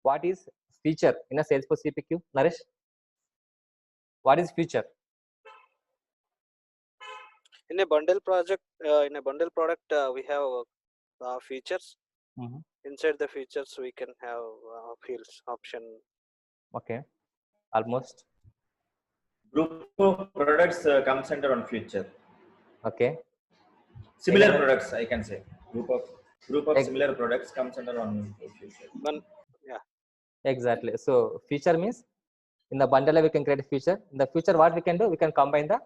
what is feature in a Salesforce CPQ? Naresh, what is feature? In a bundle project, we have features. Inside the features, we can have fields option. Okay, almost. Group of products comes under on feature. Okay. Similar products, I can say. Group of similar products comes under on feature. Yeah. Exactly. So feature means in the bundle we can create a feature. In the feature, what we can do? We can combine the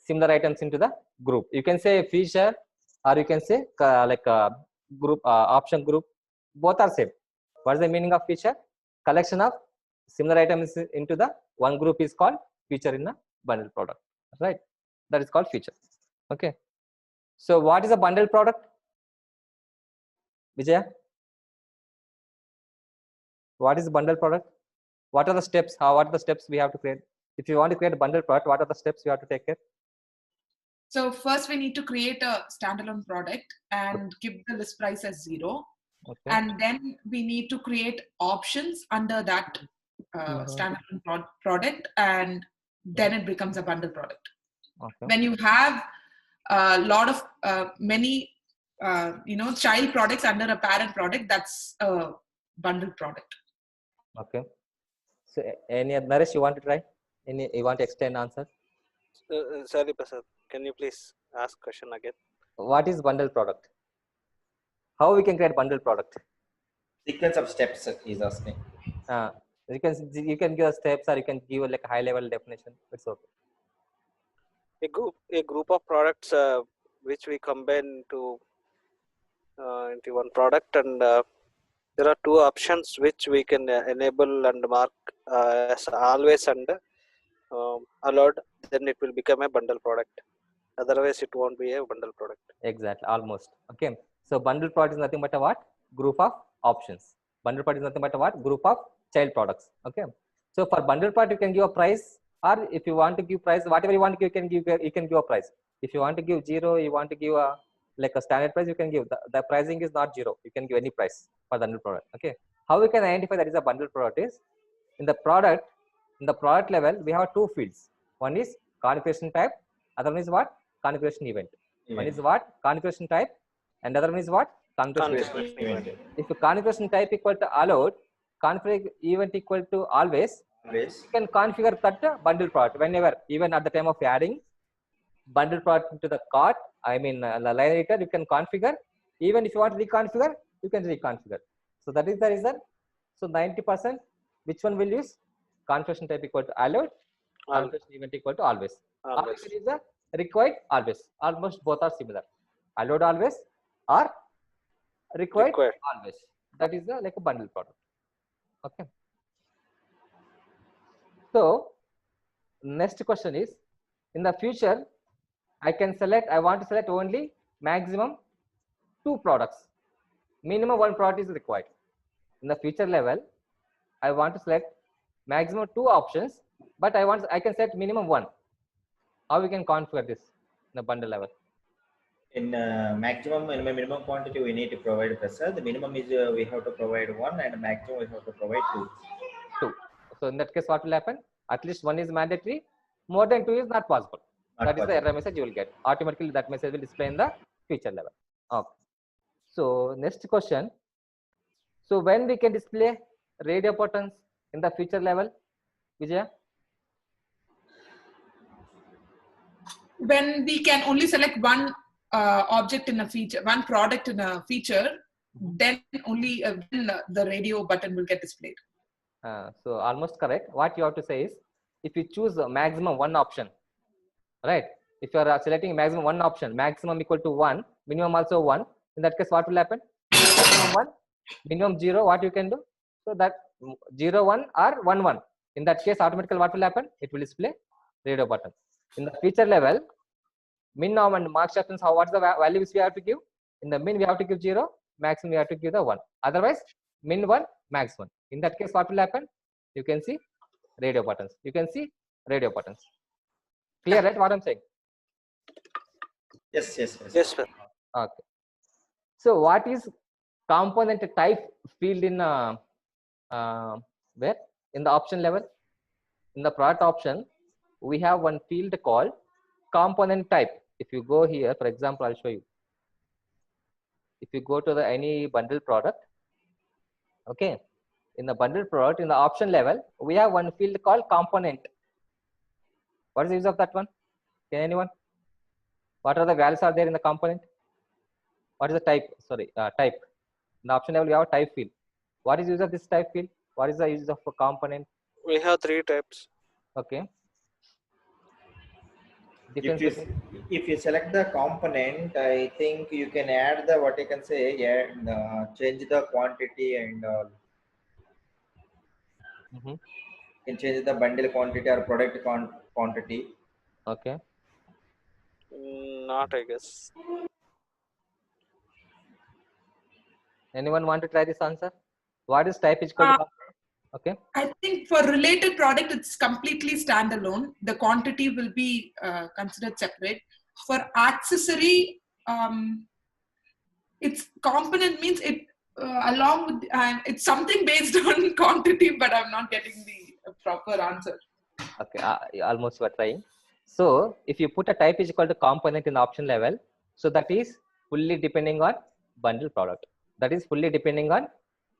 similar items into the group. You can say feature, or you can say like a group option group. Both are same. What is the meaning of feature? Collection of similar items into the one group is called feature in a bundle product. Right? That is called feature. Okay. So what is a bundle product? Vijaya? What is a bundle product? What are the steps? What are the steps we have to create? If you want to create a bundle product, what are the steps you have to take care? So first we need to create a standalone product and give the list price as 0. Okay. And then we need to create options under that standalone product, and then it becomes a bundle product. Okay. When you have a lot of many child products under a parent product, that's a bundle product. Okay. So any Naresh, you want to try? You want to extend answer? Sorry, Prasad. Can you please ask question again? What is bundle product? How we can create bundle product? Sequence of steps he's asking. You can give steps, or you can give like a high level definition. It's okay. A group of products which we combine into one product, and there are two options which we can enable and mark as always and allowed. Then it will become a bundle product. Otherwise, it won't be a bundle product. Exactly, almost. Okay. So bundle product is nothing but a what? Group of options. Bundle product is nothing but a what? Group of child products. Okay. So for bundle product, you can give a price, or if you want to give price, whatever you want to give, you can give a price. If you want to give 0, you want to give a like a standard price, you can give. The pricing is not 0. You can give any price for the bundle product. Okay. How we can identify that is a bundle product is in the product level, we have two fields. One is configuration type, other one is what? Configuration event. One is what? Configuration type, and other one is what? Configuration event. If the configuration type equal to allowed, config event equal to always, you can configure that bundle product whenever, even at the time of adding bundle product into the cart, the line editor, you can configure. Even if you want to reconfigure, you can reconfigure. So that is the reason. So 90%, which one will use? Configuration type equal to allowed, configuration event equal to always. Or you can use the required always. Almost both are similar. Allowed always or required always. That is the like a bundle product. Okay. So next question is, in the future, I want to select only maximum 2 products. Minimum 1 product is required. In the feature level, I want to select maximum 2 options, but I can set minimum 1. How we can configure this in the bundle level? In minimum quantity, we need to provide Prasad. The minimum is we have to provide 1, and maximum we have to provide 2. 2. So in that case, what will happen? At least 1 is mandatory. More than 2 is not possible. That is the error message you will get. Automatically, that message will display in the feature level. Okay. So next question. So when we can display radio buttons in the feature level, Vijaya? When we can only select one object in a feature, one product in a feature, then only when the radio button will get displayed. So almost correct. What you have to say is, if you choose a maximum 1 option, right? If you are selecting maximum 1 option, maximum equal to 1, minimum also 1. In that case, what will happen? Maximum 1, minimum 0. What you can do? So that 0, 1 or 1, 1. In that case, automatically what will happen? It will display radio button. In the feature level, min, norm, and max options, what's the values we have to give? In the min, we have to give 0. Maximum, we have to give the 1. Otherwise, min 1, max 1. In that case, what will happen? You can see radio buttons. You can see radio buttons. Clear, right? What I'm saying? Yes, sir. Okay. So what is component type field in where in the option level, in the product option, we have one field called component type. If you go here, for example, I'll show you. If you go to the any bundle product, okay, in the bundle product, in the option level, we have one field called component. What is the use of that one? Can anyone? What are the values are there in the component? What is the type? Sorry, type. In the option level, we have a type field. What is the use of this type field? What is the use of a component? We have 3 types. Okay. If you select the component, I think you can add the what you can say, change the quantity and you can change the bundle quantity or product quantity. Okay. Not, I guess. Anyone want to try this answer? What is type is equal to component? Okay. I think for related product, it's completely standalone. The quantity will be considered separate. For accessory, it's component means it along with it's something based on quantity, but I'm not getting the proper answer. Okay, almost you are trying. So if you put a type is equal to component in the option level, so that is fully depending on bundle product. That is fully depending on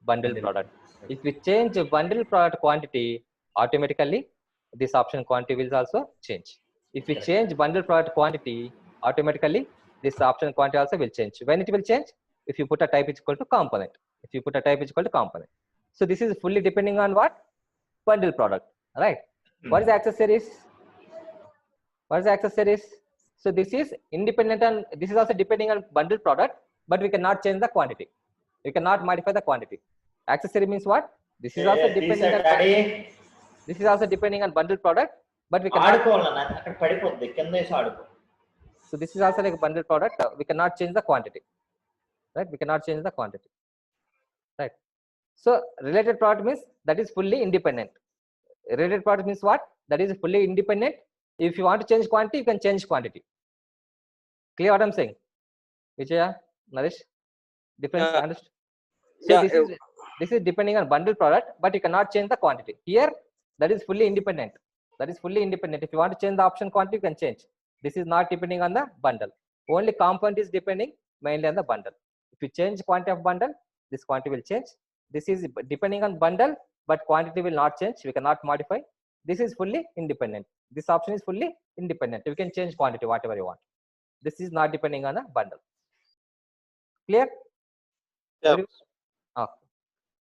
bundle product. If we change bundle product quantity, automatically this option quantity will also change. If we change bundle product quantity, automatically this option quantity also will change. When it will change? If you put a type is equal to component. If you put a type is equal to component. So this is fully depending on what? Bundle product, right? What is the accessories? What is the accessories? So this is independent and this is also depending on bundle product, but we cannot change the quantity. We cannot modify the quantity. Accessory means what? This is also depending on this is also depending on bundle product, but we cannot. So this is also like a bundle product. We cannot change the quantity, right? We cannot change the quantity, right? So related product means that is fully independent. Related product means what? That is fully independent. If you want to change quantity, you can change quantity. Clear what I'm saying? Vijaya, Naresh, difference understood? So this is depending on bundle product, but you cannot change the quantity. Here, that is fully independent. That is fully independent. If you want to change the option quantity, you can change. This is not depending on the bundle. Only component is depending mainly on the bundle. If you change quantity of bundle, this quantity will change. This is depending on bundle, but quantity will not change. We cannot modify. This is fully independent. This option is fully independent. You can change quantity whatever you want. This is not depending on a bundle. Clear? Yeah. Okay.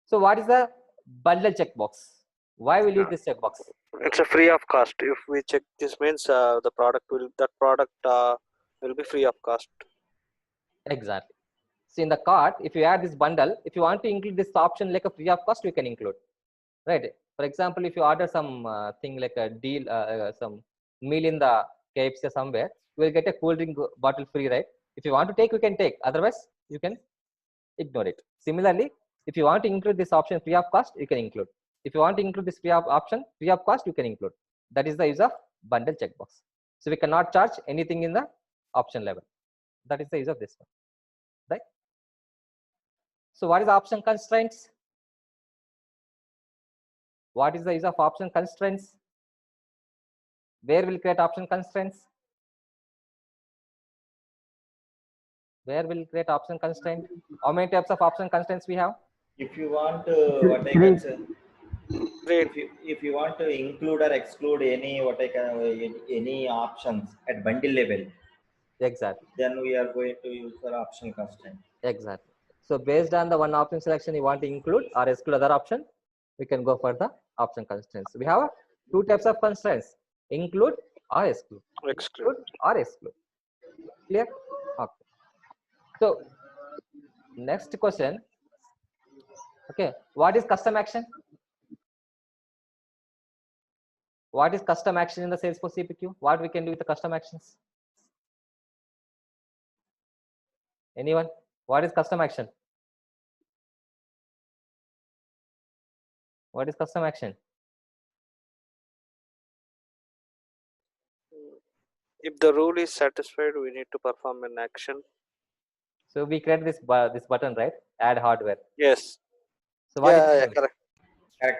So what is the bundle checkbox? Why will you use this checkbox? It's a free of cost. If we check this means the product will be free of cost. Exactly. So in the cart, if you add this bundle, if you want to include this option like a free of cost, we can include. Right. For example, if you order some thing like a deal, some meal in the KFC somewhere, you will get a cool drink bottle free, right? If you want to take, you can take. Otherwise, you can ignore it. Similarly, if you want to include this option free of cost, you can include. If you want to include this free of cost, you can include. That is the use of bundle checkbox. So we cannot charge anything in the option level. That is the use of this one, right? So what is the option constraints? What is the use of option constraints? Where will create option constraints? Where will create option constraint? How many types of option constraints we have? If you want what I can say, if you want to include or exclude any any options at bundle level, exactly, then we are going to use the option constraint. Exactly. So based on the one option selection you want to include or exclude other option, we can go for the option constraints. We have two types of constraints: include or exclude. Exclude or exclude. Clear? Okay. So next question. Okay, what is custom action? What is custom action in the Salesforce CPQ? What we can do with the custom actions? Anyone? What is custom action? What is custom action? If the rule is satisfied, we need to perform an action. So we create this button, right? Add hardware. Yes. So what yeah, correct.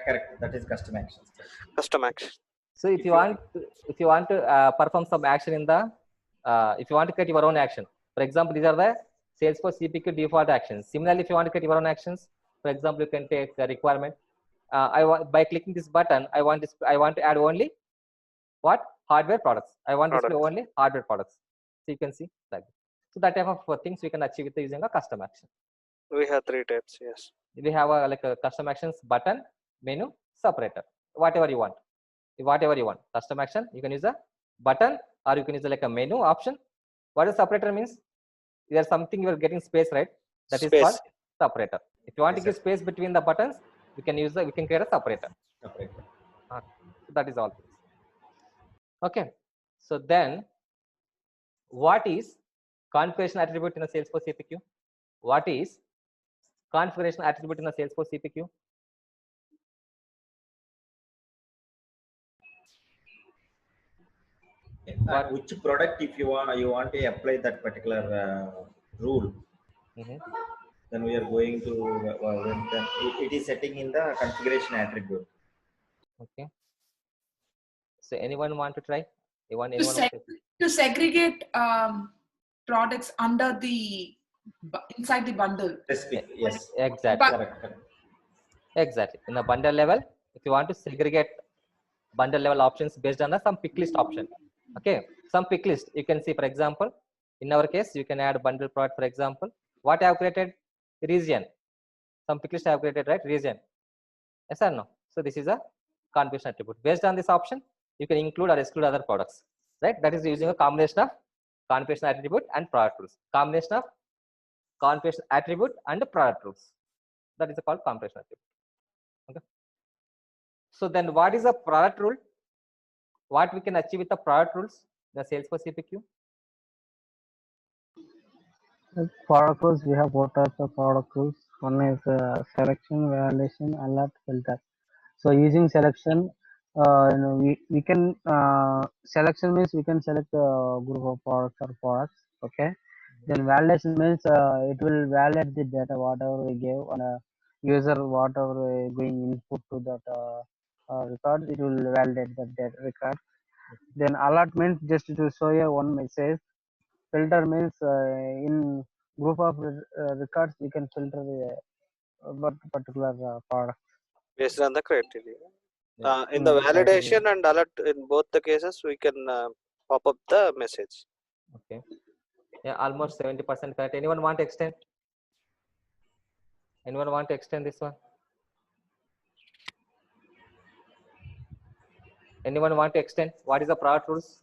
Correct. That is custom actions. Custom action. So if you want to perform some action in the if you want to create your own action, for example, these are the Salesforce CPQ default actions. Similarly, if you want to create your own actions, for example, you can take a requirement. By clicking this button, I want to add only what hardware products. I want to display only hardware products. So you can see like that. So that type of things we can achieve with using a custom action. We have 3 types. Yes. We have like a custom actions button, menu, separator, whatever you want. Whatever you want. Custom action, you can use a button or you can use like a menu option. What is separator means? There's something you are getting space, right? That is called separator. If you want to give space between the buttons, we can create a separator. So that is all. Okay. So then, what is configuration attribute in the Salesforce CPQ? What is configuration attribute in the Salesforce CPQ? Which product, if you want to apply that particular rule, then we are going to it is setting in the configuration attribute. Okay. So anyone want to try? To segregate products under inside the bundle. Yes. Exactly. Correct. Exactly. In the bundle level, if you want to segregate bundle level options based on some pick list option. Okay. Some pick list you can see, for example, in our case, you can add bundle product, for example. What I have created? Region. Some pick list I have created, right? Region. Yes or no? So this is a configuration attribute. Based on this option, you can include or exclude other products, right? That is using a combination of configuration attribute and product rules. Combination of configuration attribute and product rules. That is called configuration attribute. Okay. So then, what is a product rule? What we can achieve with the product rules? The Salesforce CPQ. Product rules, we have 4 types of product rules. One is selection, validation, alert, filter. So using selection, we can selection means we can select a group of products or products. Okay. Then validation means it will validate the data whatever we give and user whatever going input to that record, it will validate that data record. Then alert means just to show you one message. Filter means in group of records you can filter the particular product based on the criteria. In the validation and alert, in both the cases, we can pop up the message. Okay. Yeah, almost 70% correct. Anyone want to extend? Anyone want to extend this one? Anyone want to extend? What is the product rules?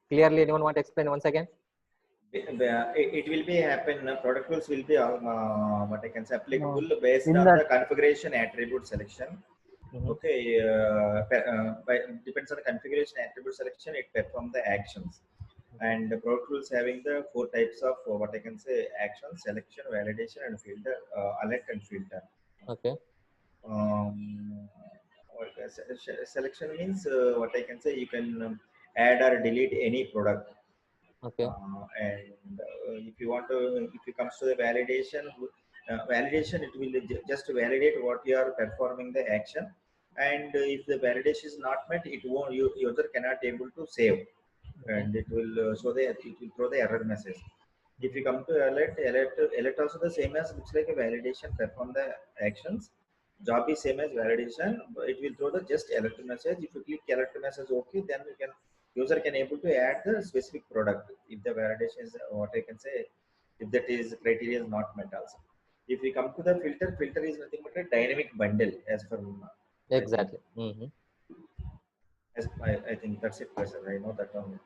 Clearly, anyone want to explain once again? It will be happen. Product rules will be what I can say applicable based on the configuration attribute selection. Okay, depends on the configuration attribute selection. It performs the actions, and the product rules having the 4 types of what I can say actions: selection, validation, and filter. Alert and filter. Okay. Selection means what I can say you can add or delete any product. Okay. And if it comes to the validation, it will just validate what you are performing the action, and if the validation is not met, it won't. User cannot able to save, and it will throw the error message. If you come to alert also the same as looks like a validation, perform the actions. Job is same as validation, it will throw the just alert message. If you click alert message okay, then user can able to add the specific product if the validation is what I can say, if that is criteria is not met also. If we come to the filter is nothing but a dynamic bundle as per exactly. As I think that's it, sir. I know that one.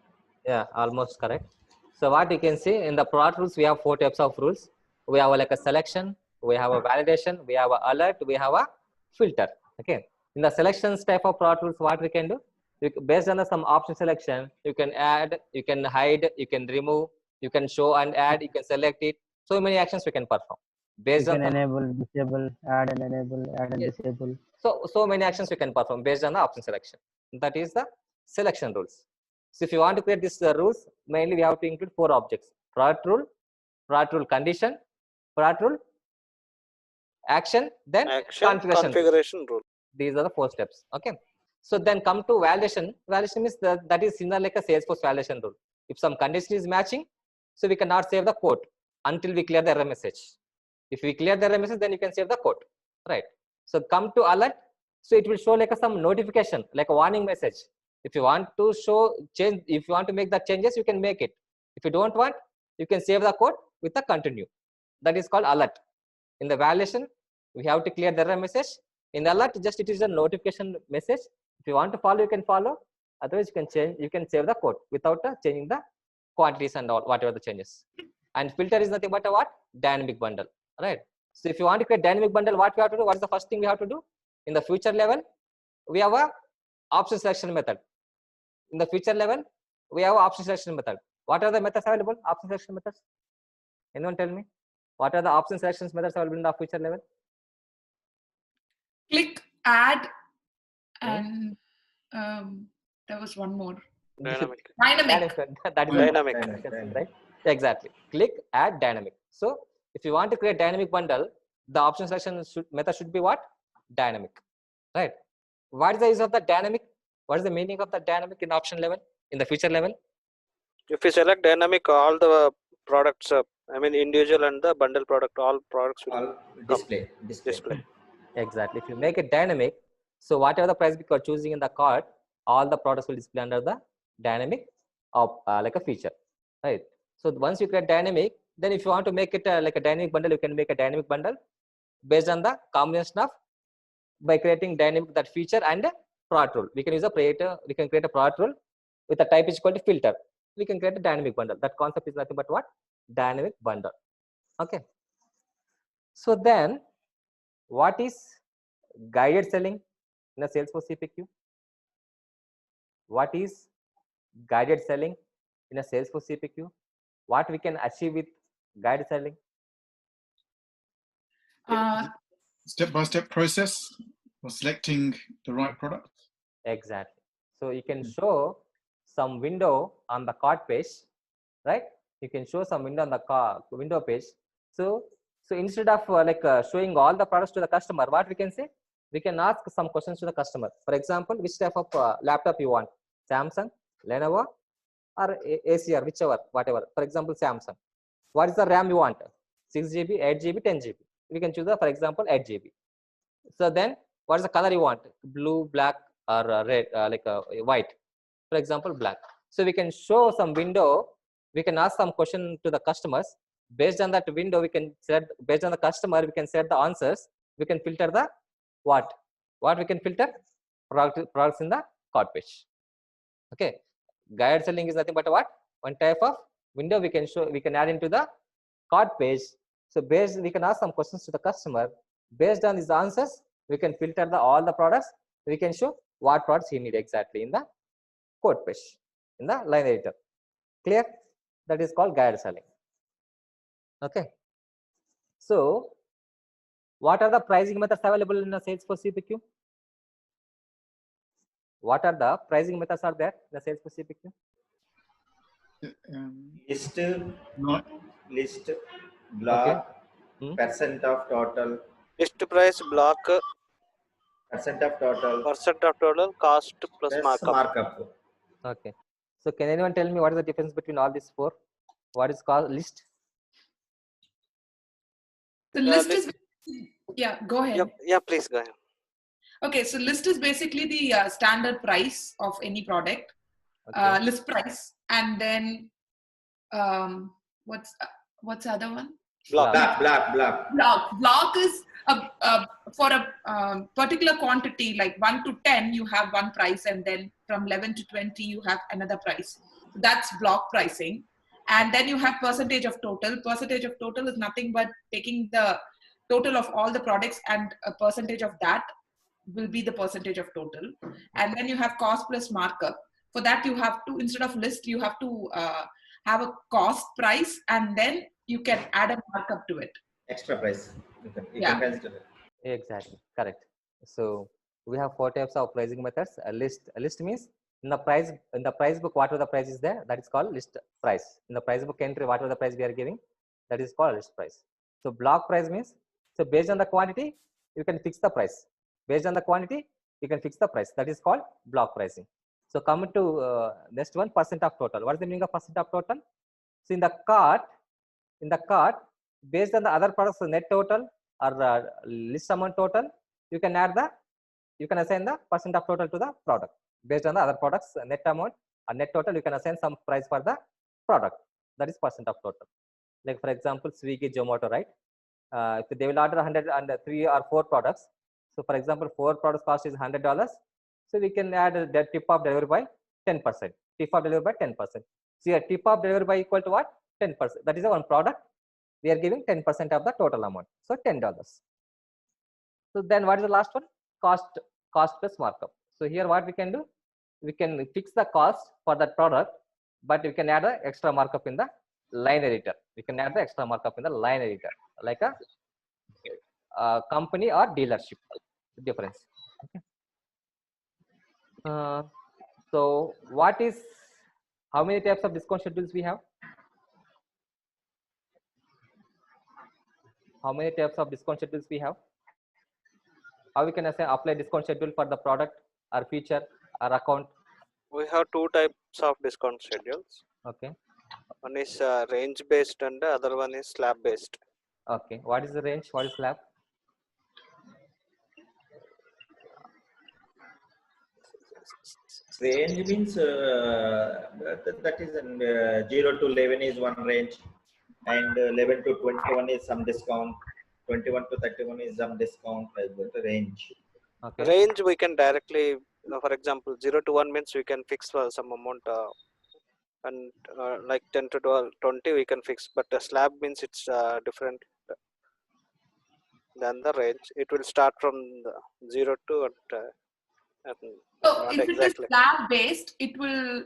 Yeah, almost correct. So what you can see in the product rules, we have 4 types of rules. We have like a selection, we have a validation, we have a alert, we have a filter. Okay. In the selections type of product rules, what we can do? Based on some option selection, you can add, you can hide, you can remove, you can show and add, you can select it. So many actions we can perform. Based you can enable, disable, add and enable, add and disable. So many actions we can perform based on the option selection. That is the selection rules. So if you want to create these rules, mainly we have to include 4 objects: product rule condition, product rule action, then configuration rule. These are the 4 steps. Okay. So then come to validation. Validation means that is similar like a Salesforce validation rule. If some condition is matching, so we cannot save the code until we clear the error message. If we clear the error message, then you can save the code, right? So come to alert. So it will show like some notification, like a warning message. If you want to show change, if you want to make the changes, you can make it. If you don't want, you can save the code with a continue. That is called alert. In the validation, we have to clear the error message. In the alert, just it is a notification message. If you want to follow, you can follow. Otherwise, you can change. You can save the code without changing the quantities and all whatever the changes. And filter is nothing but a what? Dynamic bundle, right? So if you want to create dynamic bundle, what we have to do? What is the first thing we have to do? In the future level, we have a option selection method. In the future level, we have option selection method. What are the methods available? Option selection methods. Anyone tell me? What are the option selections methods available in the future level? Click, add, and there was one more. Dynamic. Dynamic. That is Dynamic. right? Exactly. Click, add, dynamic. So if you want to create dynamic bundle, the option selection method should be what? Dynamic, right? What is the use of the dynamic? What is the meaning of the dynamic in the option level, in the feature level? If you select dynamic, all the products, I mean individual and the bundle product, all products will All display. Exactly. If you make it dynamic, so whatever the price you are choosing in the cart, all the products will display under the dynamic of like a feature, right? So once you create dynamic, then if you want to make it like a dynamic bundle, you can make a dynamic bundle based on the combination of by creating dynamic that feature and a product rule. We can use a creator. We can create a product rule with a type is equal to filter. We can create a dynamic bundle. That concept is nothing but what? Dynamic bundle. Okay. So then, what is guided selling in a Salesforce CPQ? What is guided selling in a Salesforce CPQ? What we can achieve with guided selling? Step-by-step process for selecting the right product. Exactly. So you can show some window on the cart page, right? You can show some window on the window page. So instead of showing all the products to the customer, what we can say? We can ask some questions to the customer. For example, which type of laptop you want? Samsung, Lenovo, or ACR, whichever, whatever. For example, Samsung. What is the RAM you want? 6 GB, 8 GB, 10 GB. We can choose, for example, 8 GB. So then, what is the color you want? Blue, black, or red, white. For example, black. So we can show some window. We can ask some question to the customers. Based on that window, we can set, based on the customer, we can set the answers. We can filter the what? What we can filter? Products in the cart page. Okay. Guided selling is nothing but what? One type of window we can show, we can add into the cart page. So we can ask some questions to the customer. Based on these answers, we can filter all the products. We can show what products he need exactly in the code page, in the line editor. Clear? That is called guided selling. Okay. So what are the pricing methods available in the Salesforce CPQ? What are the pricing methods are there in the Salesforce CPQ? List, block, Okay. percent of total, list price, block, percent of total, cost plus plus markup. Okay. So can anyone tell me what is the difference between all these 4? What is called list? The list is, yeah, go ahead. Yeah, please go ahead. Okay, so list is basically the standard price of any product, Okay. list price, and then what's the other one? Block. Block is for a particular quantity, like 1 to 10, you have one price, and then from 11 to 20, you have another price. So that's block pricing. And then you have percentage of total. Percentage of total is nothing but taking the total of all the products, and a percentage of that will be the percentage of total. And then you have cost plus markup. For that, you have to, instead of list, you have to have a cost price, and then you can add a markup to it. Extra price. You Yeah. can consider it. Exactly. Correct. So we have 4 types of pricing methods. A list means in the price book, whatever the price is there, that is called list price. In the price book entry, whatever the price we are giving, that is called list price. So block price means, so based on the quantity, you can fix the price. Based on the quantity, you can fix the price. That is called block pricing. So coming to next one, percent of total. What is the meaning of percent of total? So in the cart, based on the other products net total or list amount total, you can assign the percent of total to the product. Based on the other products net amount or net total, you can assign some price for the product. That is percent of total. Like for example, Swiggy, Zomato, right? If they will order 100 and 3 or 4 products. So for example, 4 products cost is $100. So we can add the tip of delivery by 10%. Tip of delivery by 10%. So your tip of delivery by equal to what? 10%. That is the one product. We are giving 10% of the total amount. So $10. So then what is the last one? Cost plus markup. So here what we can do? We can fix the cost for that product, but we can add an extra markup in the line editor. We can add the extra markup in the line editor, like a company or dealership difference. Okay. So how many types of discount schedules we have? How many types of discount schedules we have? How we can apply discount schedule for the product or feature or account? We have 2 types of discount schedules. Okay. One is range based and the other one is slab based. Okay. What is the range? What is slab? Range means that is 0 to 11 is one range, and 11 to 21 is some discount, 21 to 31 is some discount, like the range. Okay. Range we can directly, for example, 0 to 1 means we can fix for some amount, and like 10 to 12, 20 we can fix, but the slab means it's different than the range. It will start from the 0 to So not if exactly. it is slab based, it will,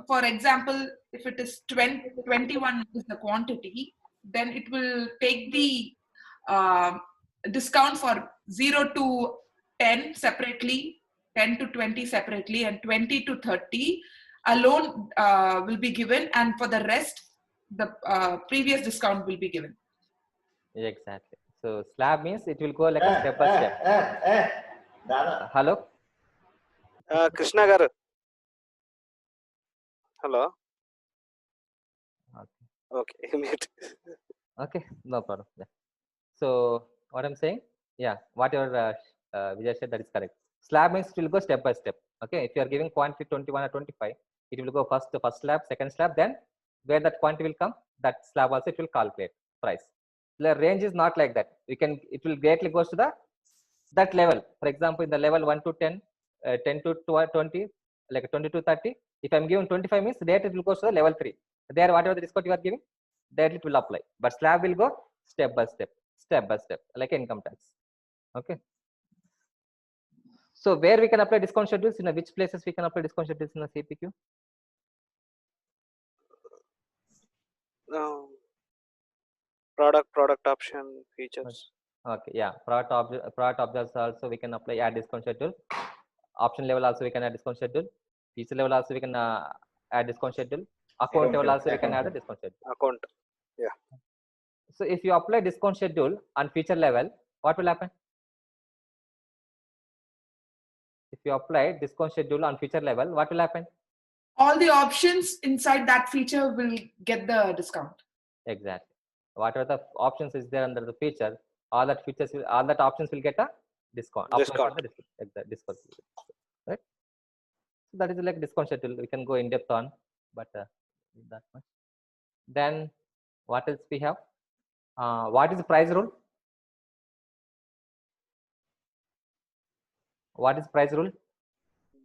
for example, if it is 21 is the quantity, then it will take the discount for 0 to 10 separately, 10 to 20 separately, and 20 to 30 alone will be given, and for the rest, the previous discount will be given. Exactly. So slab means it will go like a step by step. Hello. Krishna garu. Hello. Okay. Mute. Okay, no problem. Yeah. So what I'm saying, yeah, whatever Vijay said, that is correct. Slab means it will go step by step. Okay, if you are giving quantity 21 or 25, it will go first to first slab, second slab, then where that quantity will come, that slab also it will calculate price. The range is not like that. It will directly goes to that level. For example, in the level 1 to 10, 10 to 20, like 20 to 30. If I'm giving 25 means there it will go to the level 3. There whatever the discount you are giving, there it will apply. But slab will go step by step, like income tax. Okay. So where we can apply discount schedules, in which places we can apply discount schedules in the CPQ? Product option features. Okay, yeah, product objects also we can apply add discount schedule. Option level also we can add discount schedule. Feature level also we can add discount schedule. Account level also we can add a discount schedule. Account, yeah. So if you apply discount schedule on feature level, what will happen? If you apply discount schedule on feature level, what will happen? All the options inside that feature will get the discount. Exactly. Whatever the options is there under the feature, all that options will get a discount. Discount. Discount. Right. So that is like discount schedule. We can go in depth on, but that much. Then what else we have? What is the price rule? What is price rule?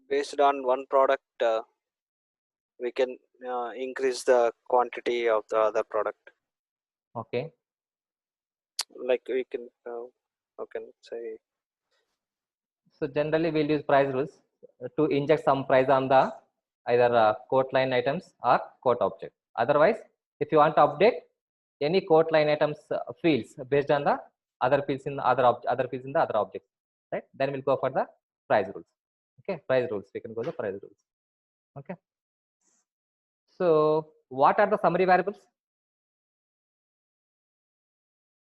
Based on one product, we can increase the quantity of the other product. Okay. Like we can, how can I say? So generally we'll use price rules to inject some price on the either quote line items or quote object. Otherwise, if you want to update any quote line items fields based on the other fields in the other fields in the other objects, right? Then we'll go for the price rules. Okay, price rules. We can go to price rules. Okay. So what are the summary variables?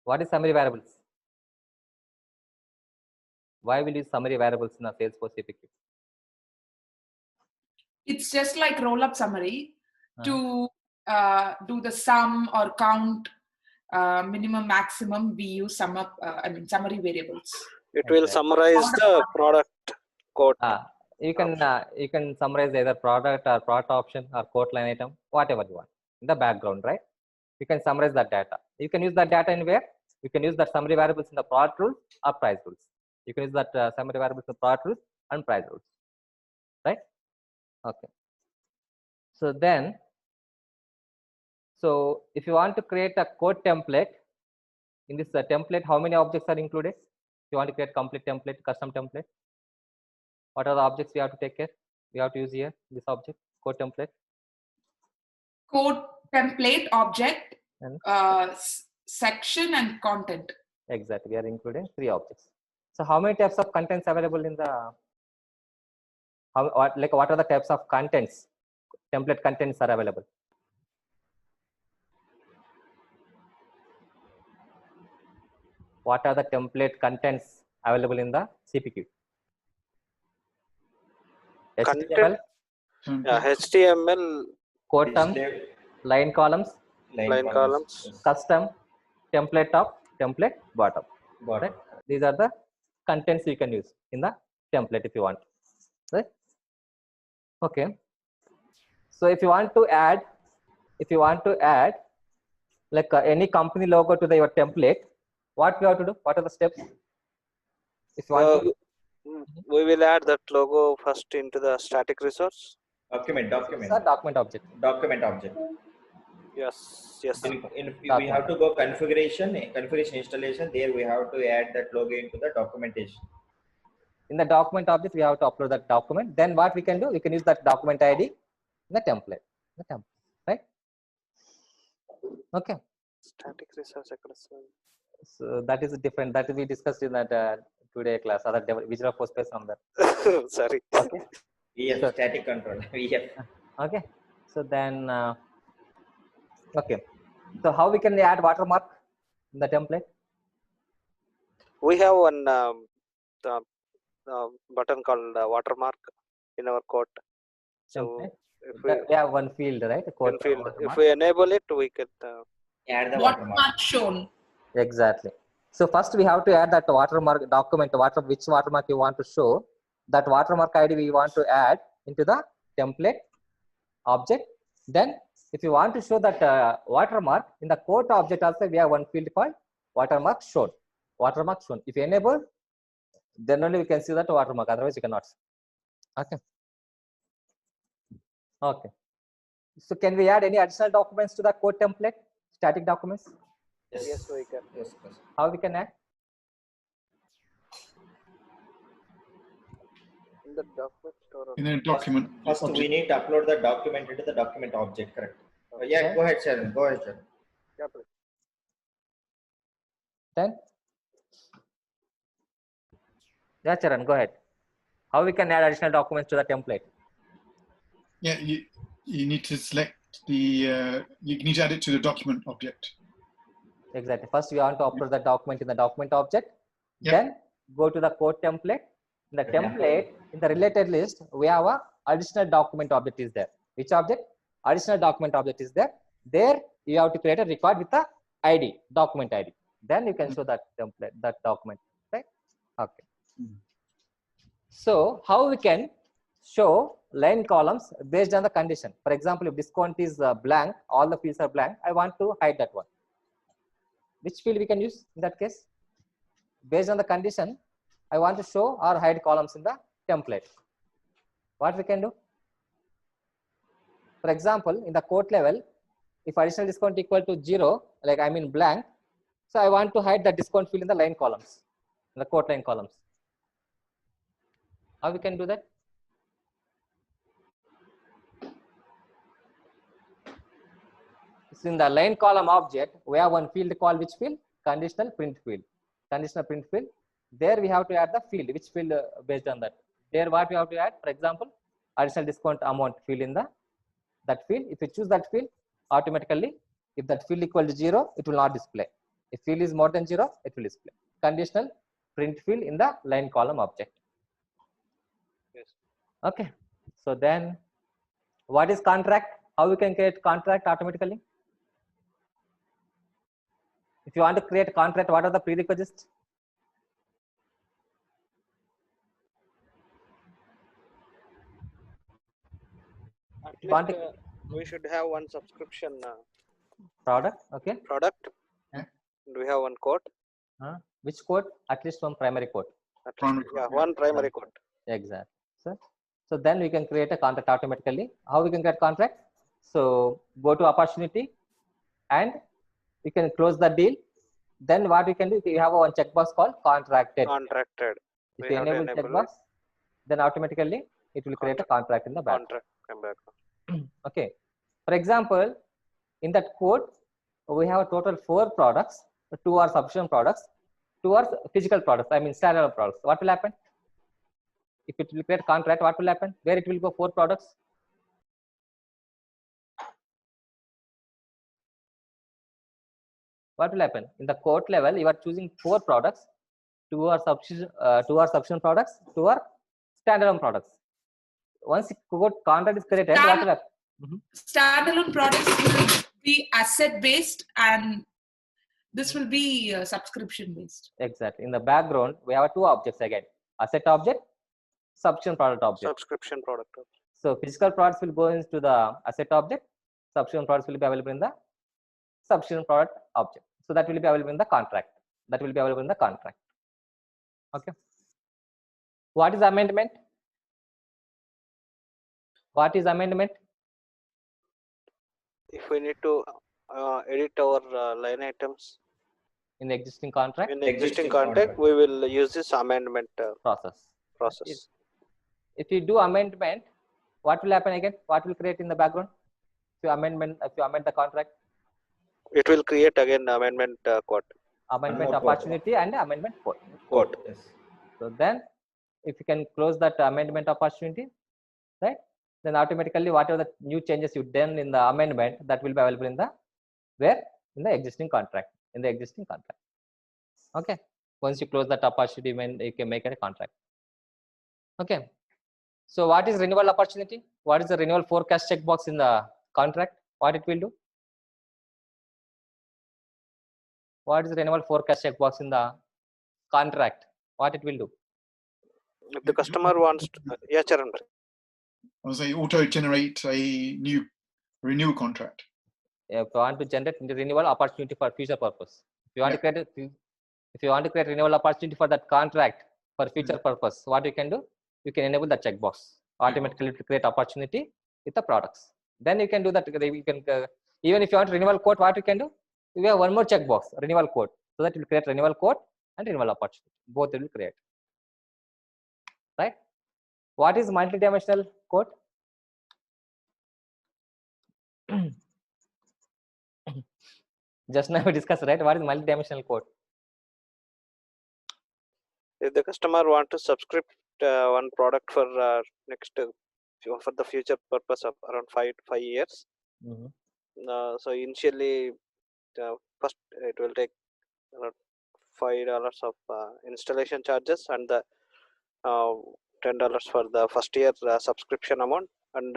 What is summary variables? Why will you use summary variables in a Salesforce CPQ? It's just like roll-up summary to do the sum or count, minimum, maximum. We use summary variables. It will summarize the product quote. You can summarize either product or product option or quote line item, whatever you want in the background, right? You can summarize that data. You can use that data anywhere. You can use that summary variables in the product rules or price rules. You can use that summary variables in the product rules and price rules, right? Okay. So then, if you want to create a code template, in this template, how many objects are included? If you want to create complete template, custom template, what are the objects we have to take care? We have to use here this object, code template. Code template object, And section and content. Exactly, we are including 3 objects. So how many types of contents available in the? What are the types of contents? Template contents are available. What are the template contents available in the CPQ? HTML, HTML, code terms, line columns, custom, template top, template bottom. Right? These are the contents you can use in the template if you want. Right? Okay. So if you want to add like any company logo to your template, what we have to do? What are the steps? If you want to, we will add that logo first into the static resource. Document object. Yes. We have to go configuration installation. There we have to add that logo into the documentation. In the document object, we have to upload that document. Then what we can do? We can use that document ID in the template. Right? Okay. Static resource. So that is different. That we discussed in that today class. Other Visual Force space on that. Sorry. Okay. Yes, static control. Yes. Okay. So then, okay. So how we can add watermark in the template? We have one button called watermark in our code. So if we have one field, right? If we enable it, we can add the watermark shown. Exactly. So first we have to add that watermark document, which watermark you want to show. That watermark ID we want to add into the template object. Then if you want to show that watermark in the quote object also, we have one field called watermark shown. If you enable, then only we can see that watermark. Otherwise you cannot. Okay. Okay. So can we add any additional documents to the code template? Static documents? Yes, we can. Yes. How we can add? In the document or in a document. First, we need to upload the document into the document object. Correct. Yeah. Go ahead, Sharon. Yeah, please. Then? Yeah, Charan, go ahead. How we can add additional documents to the template? Yeah, you need to select the, you need to add it to the document object. Exactly. First, we want to upload the document in the document object. Yep. Then go to the code template. In the template, in the related list, we have a additional document object is there. Which object? Additional document object is there. There you have to create a record with the ID, document ID. Then you can show that template, that document, right? Okay. So how we can show line columns based on the condition? For example, if discount is blank, all the fields are blank, I want to hide that one. Which field we can use in that case? Based on the condition, I want to show or hide columns in the template. What we can do? For example, in the quote level, if additional discount equal to 0, like I mean blank, so I want to hide the discount field in the line columns, in the quote line columns. How we can do that? So in the line column object, we have one field called which field? Conditional print field. Conditional print field. There we have to add the field. Which field based on that? There what we have to add? For example, additional discount amount field in that field. If you choose that field, automatically, if that field equal to 0, it will not display. If field is more than 0, it will display. Conditional print field in the line column object. Yes. Okay. So then what is contract? How we can create contract automatically? If you want to create a contract, what are the prerequisites? At You want least to we should have one subscription product, okay. product. Yeah. And we have one code. Which code? At least one primary code. At least, Primary yeah, code, one primary code. Exactly. So then we can create a contract automatically. How we can get contract? So go to opportunity and we can close the deal. Then what we can do, we have one checkbox called contracted. Contracted. If We you have to enable enable checkbox, then automatically it will create a contract in the back. contract and background. Okay. For example, in that code, we have a total 4 products. 2 are subscription products, 2 are physical products. I mean standalone products. What will happen? If it will create contract, what will happen? Where it will go 4 products? What will happen? In the code level, you are choosing 4 products. 2 are subscription products, 2 are standalone products. Once code contract is created, what will happen? Standalone products will be asset based and this will be subscription based. Exactly. In the background, we have 2 objects again: asset object, subscription product object. Subscription product. So physical products will go into the asset object. Subscription products will be available in the subscription product object. So that will be available in the contract. That will be available in the contract. Okay. What is amendment? What is amendment? If we need to edit our line items In the existing contract? in the existing contract, we will use this amendment Process. process. If you do amendment, what will happen again? What will create in the background? If you amend the contract? It will create again amendment code. Amendment opportunity and amendment code. Code. Yes. So then, if you can close that amendment opportunity, right? Then automatically whatever the new changes you done in the amendment, that will be available in the where? In the existing contract. In the existing contract. Okay. Once you close that opportunity, you can make it a contract. Okay. So what is renewal opportunity? What is the renewal forecast checkbox in the contract? What it will do? What is the renewal forecast checkbox in the contract? What it will do? If the customer wants to, yeah, Charan. I was say auto-generate a new renewal contract. If you want to generate the renewal opportunity for future purpose, if you want to create renewal opportunity for that contract for future purpose, what you can do? You can enable the checkbox automatically to create opportunity with the products. Then you can do that. You can even if you want renewal code, what you can do? You have one more checkbox, renewal code, so that you will create renewal code and renewal opportunity. Both will create. Right? What is multi-dimensional code? Just now we discussed, right? What is multi-dimensional code? If the customer want to subscribe one product for next for the future purpose of around 5 years, so initially first it will take around $5 of installation charges and the $10 for the first year subscription amount, and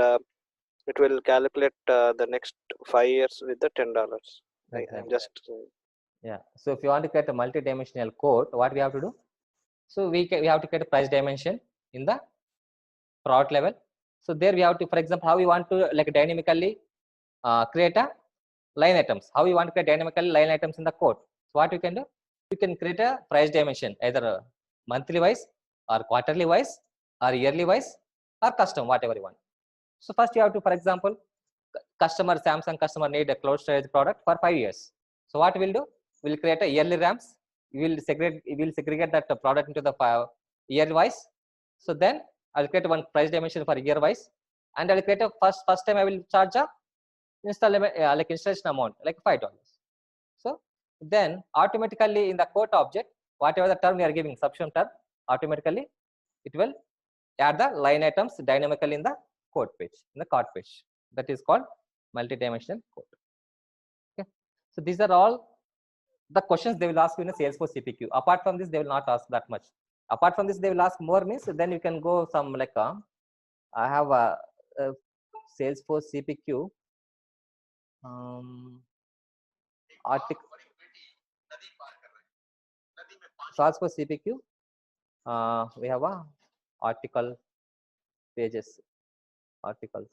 it will calculate the next 5 years with the $10. Exactly. I'm just yeah. So if you want to create a multi-dimensional code, what we have to do? So we have to create a price dimension in the product level. So there we have to, for example, how we want to like dynamically create a line items. How we want to create dynamically line items in the code. So what you can do? You can create a price dimension either monthly wise or quarterly wise or yearly wise or custom, whatever you want. So first you have to, for example, Samsung customer need a cloud storage product for 5 years. So what we'll do? We'll create a yearly RAMs. We will segregate that product into the year wise. So then I'll create one price dimension for year wise, and I'll create a first time I will charge a installation amount like $5. So then automatically in the code object, whatever the term we are giving, subscription term, automatically it will add the line items dynamically in the code page, in the code page. That is called multi-dimensional code. Okay. So these are all the questions they will ask you in a Salesforce CPQ. Apart from this, they will not ask that much. Apart from this, they will ask more means then you can go some like I have a Salesforce CPQ article. Salesforce CPQ. We have a article pages, articles.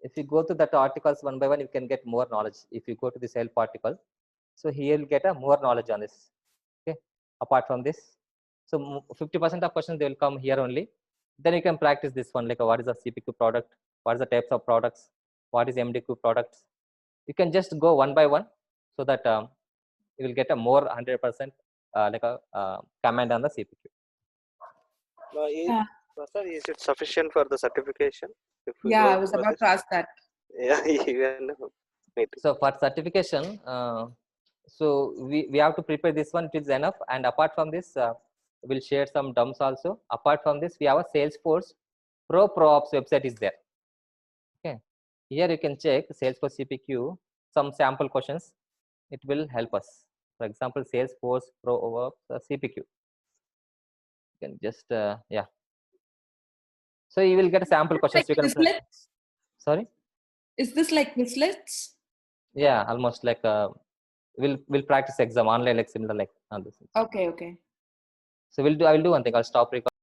If you go to that articles one by one, you can get more knowledge. If you go to this help article, so here you'll get a more knowledge on this. Okay. Apart from this, so 50% of questions they will come here only. Then you can practice this one, like what is a CPQ product, what is the types of products, what is MDQ products. You can just go one by one, so that you will get a more 100% like a command on the CPQ. Sir, is it sufficient for the certification? If we Yeah, go I was for about this? to ask that. Yeah, even me too. So for certification, so we have to prepare this one. It is enough. And apart from this, we'll share some dumps also. Apart from this, we have a Salesforce Pro Ops website is there. Okay, here you can check Salesforce CPQ, some sample questions. It will help us. For example, Salesforce Pro Ops CPQ. You can just yeah. So you will get a sample questions. Like You can. Quizlets? Sorry. Is this like Quizlets? Yeah, almost like we'll practice exam online like similar like on this. Okay. So I will do one thing. I'll stop recording.